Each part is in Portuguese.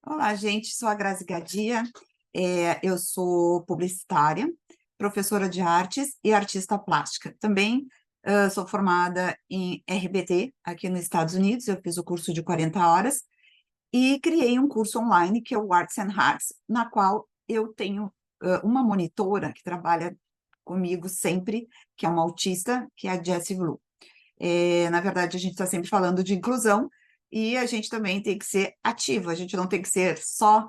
Olá, gente, sou a Grazi Gadia, eu sou publicitária, professora de artes e artista plástica. Também sou formada em RBT, aqui nos Estados Unidos, eu fiz o curso de 40 horas e criei um curso online, que é o Arts and Hearts, na qual eu tenho uma monitora que trabalha comigo sempre, que é uma autista, que é a Jessie Blue. Na verdade, a gente está sempre falando de inclusão e a gente também tem que ser ativo, a gente não tem que ser só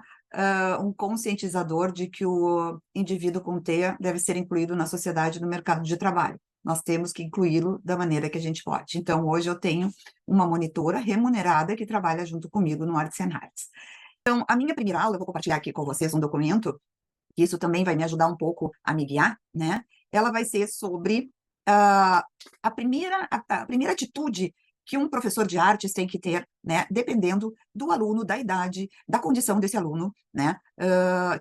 um conscientizador de que o indivíduo com TEA deve ser incluído na sociedade, no mercado de trabalho. Nós temos que incluí-lo da maneira que a gente pode. Então, hoje eu tenho uma monitora remunerada que trabalha junto comigo no Arts and Arts. Então, a minha primeira aula, eu vou compartilhar aqui com vocês um documento, que isso também vai me ajudar um pouco a me guiar, né? Ela vai ser sobre a primeira atitude que um professor de artes tem que ter, né, dependendo do aluno, da idade, da condição desse aluno, né,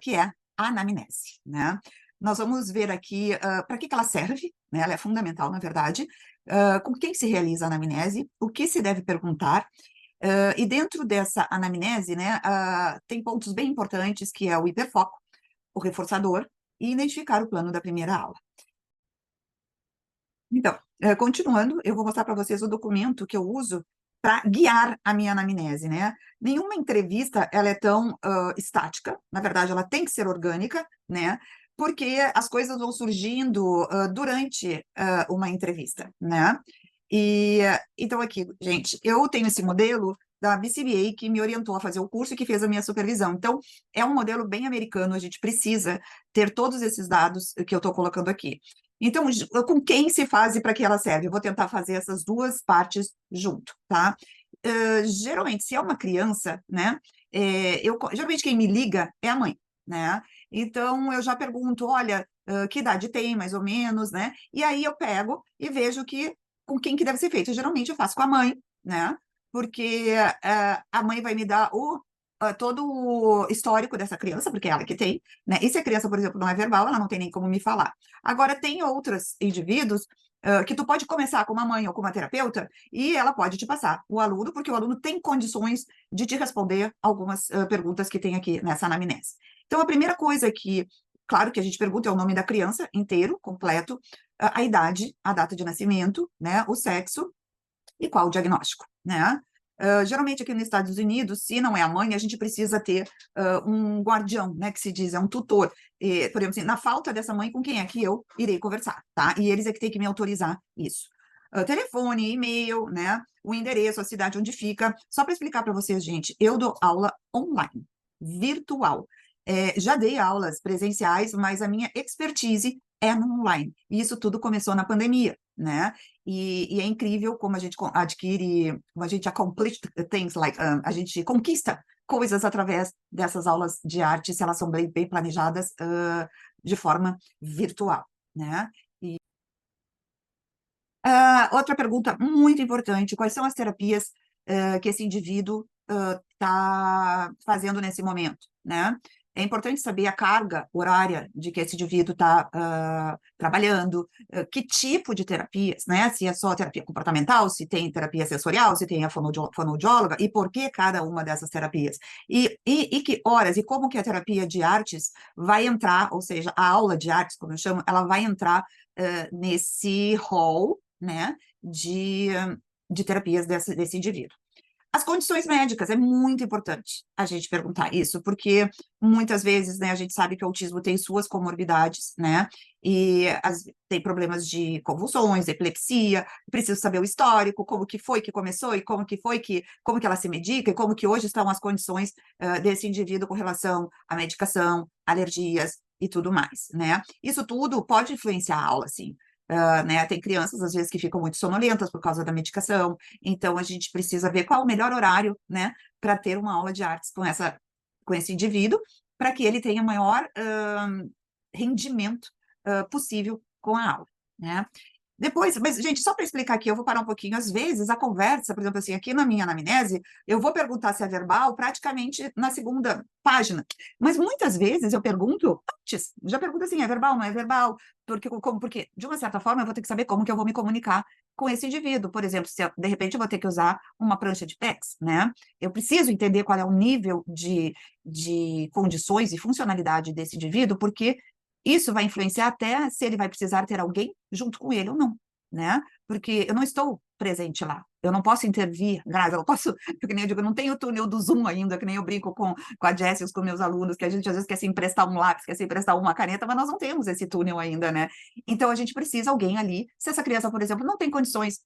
que é a anamnese, né? Nós vamos ver aqui para que ela serve, né? Ela é fundamental, na verdade, com quem se realiza a anamnese, o que se deve perguntar, e dentro dessa anamnese, né, tem pontos bem importantes, que é o hiperfoco, o reforçador e identificar o plano da primeira aula. Então, continuando, eu vou mostrar para vocês o documento que eu uso para guiar a minha anamnese, né? Nenhuma entrevista ela é tão estática, na verdade, ela tem que ser orgânica, né? Porque as coisas vão surgindo durante uma entrevista, né? E então, aqui, gente, eu tenho esse modelo da BCBA que me orientou a fazer o curso e que fez a minha supervisão. Então, é um modelo bem americano, a gente precisa ter todos esses dados que eu estou colocando aqui. Então, com quem se faz e para que ela serve? Eu vou tentar fazer essas duas partes junto, tá? Geralmente, se é uma criança, né? Geralmente quem me liga é a mãe, né? Então, eu já pergunto, olha, que idade tem, mais ou menos, né? E aí eu pego e vejo com quem que deve ser feito. Geralmente eu faço com a mãe, né? Porque a mãe vai me dar todo o histórico dessa criança, porque é ela que tem, né? E se a criança, por exemplo, não é verbal, ela não tem nem como me falar. Agora, tem outros indivíduos que tu pode começar com uma mãe ou com uma terapeuta e ela pode te passar o aluno, porque o aluno tem condições de te responder algumas perguntas que tem aqui nessa anamnese. Então, a primeira coisa que, claro que a gente pergunta é o nome da criança inteiro, completo, a idade, a data de nascimento, né, o sexo e qual o diagnóstico, né? Geralmente aqui nos Estados Unidos, se não é a mãe, a gente precisa ter um guardião, né, que se diz, é um tutor. Por exemplo, assim, na falta dessa mãe, com quem é que eu irei conversar, tá? E eles é que têm que me autorizar isso. Telefone, e-mail, né, o endereço, a cidade onde fica. Só para explicar para vocês, gente, eu dou aula online, virtual. Já dei aulas presenciais, mas a minha expertise é no online. E isso tudo começou na pandemia, né? E é incrível como a gente adquire, como a gente accomplish things, like, a gente conquista coisas através dessas aulas de arte, se elas são bem planejadas, de forma virtual, né? Outra pergunta muito importante: quais são as terapias que esse indivíduo está fazendo nesse momento, né? É importante saber a carga horária de que esse indivíduo está trabalhando, que tipo de terapias, né? Se é só terapia comportamental, se tem terapia sensorial, se tem a fonoaudióloga, e por que cada uma dessas terapias. E que horas, e como que a terapia de artes vai entrar, ou seja, a aula de artes, como eu chamo, ela vai entrar nesse hall, né, de terapias desse indivíduo. As condições médicas, é muito importante a gente perguntar isso, porque muitas vezes, né, a gente sabe que o autismo tem suas comorbidades, né, e tem problemas de convulsões, epilepsia, preciso saber o histórico, como que foi que começou e como que ela se medica e como que hoje estão as condições desse indivíduo com relação à medicação, alergias e tudo mais, né. Isso tudo pode influenciar a aula, sim. Né, tem crianças, às vezes, que ficam muito sonolentas por causa da medicação, então a gente precisa ver qual o melhor horário, né, para ter uma aula de artes com esse indivíduo, para que ele tenha maior rendimento possível com a aula, né? Depois, mas, gente, só para explicar aqui, eu vou parar um pouquinho. Às vezes, a conversa, por exemplo, assim, aqui na minha anamnese, eu vou perguntar se é verbal praticamente na segunda página. Mas muitas vezes eu pergunto antes, já pergunto assim, é verbal, não é verbal? Porque, de uma certa forma, eu vou ter que saber como que eu vou me comunicar com esse indivíduo. Por exemplo, se de repente eu vou ter que usar uma prancha de PEX, né? Eu preciso entender qual é o nível de condições e funcionalidade desse indivíduo, porque isso vai influenciar até se ele vai precisar ter alguém junto com ele ou não, né? Porque eu não estou presente lá. Eu não posso intervir, Grazi, eu posso, que nem eu digo, eu não tenho o túnel do Zoom ainda, que nem eu brinco com a Jessie, com meus alunos, que a gente às vezes quer se emprestar um lápis, quer se emprestar uma caneta, mas nós não temos esse túnel ainda, né? Então a gente precisa alguém ali, se essa criança, por exemplo, não tem condições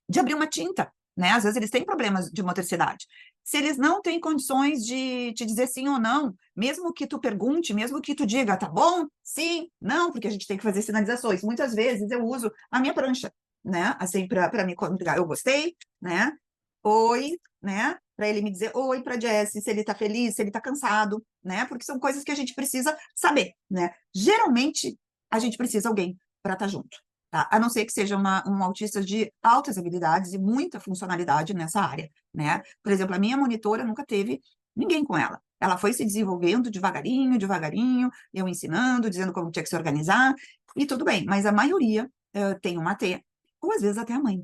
de abrir uma tinta, né? Às vezes eles têm problemas de motricidade. Se eles não têm condições de te dizer sim ou não, mesmo que tu pergunte, mesmo que tu diga, tá bom, sim, não, porque a gente tem que fazer sinalizações. Muitas vezes eu uso a minha prancha, né? Assim, para me comunicar, eu gostei, né? Oi, né? Para ele me dizer oi para Jesse, se ele tá feliz, se ele tá cansado, né? Porque são coisas que a gente precisa saber, né? Geralmente, a gente precisa de alguém para estar junto. Tá? A não ser que seja um autista de altas habilidades e muita funcionalidade nessa área, né? Por exemplo, a minha monitora nunca teve ninguém com ela. Ela foi se desenvolvendo devagarinho, devagarinho, eu ensinando, dizendo como tinha que se organizar, e tudo bem, mas a maioria tem uma AT, ou às vezes até a mãe.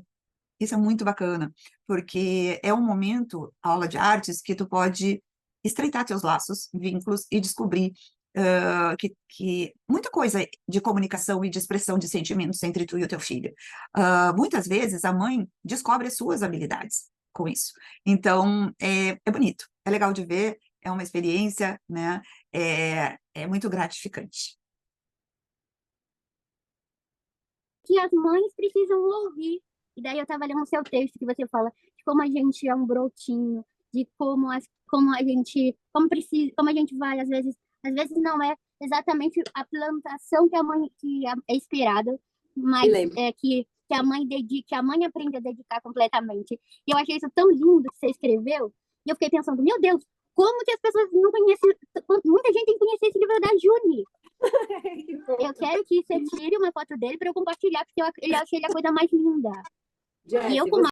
Isso é muito bacana, porque é um momento, a aula de artes, que tu pode estreitar teus laços, vínculos e descobrir que muita coisa de comunicação e de expressão de sentimentos entre tu e o teu filho. Muitas vezes a mãe descobre as suas habilidades com isso. Então, é bonito, é legal de ver, é uma experiência, né? É muito gratificante. Que as mães precisam ouvir. E daí eu estava lendo o seu texto que você fala de como a gente é um brotinho, de como a gente, como precisa, como a gente vai, às vezes não é exatamente a plantação é esperada, Me mas lembro. que a mãe dedique, que a mãe aprende a dedicar completamente. E eu achei isso tão lindo que você escreveu, e eu fiquei pensando, meu Deus, como que as pessoas não conhecem, muita gente tem que conhecer esse livro da Juni. Eu quero que você tire uma foto dele para eu compartilhar, porque eu achei ele a coisa mais linda. E eu, Jessie, como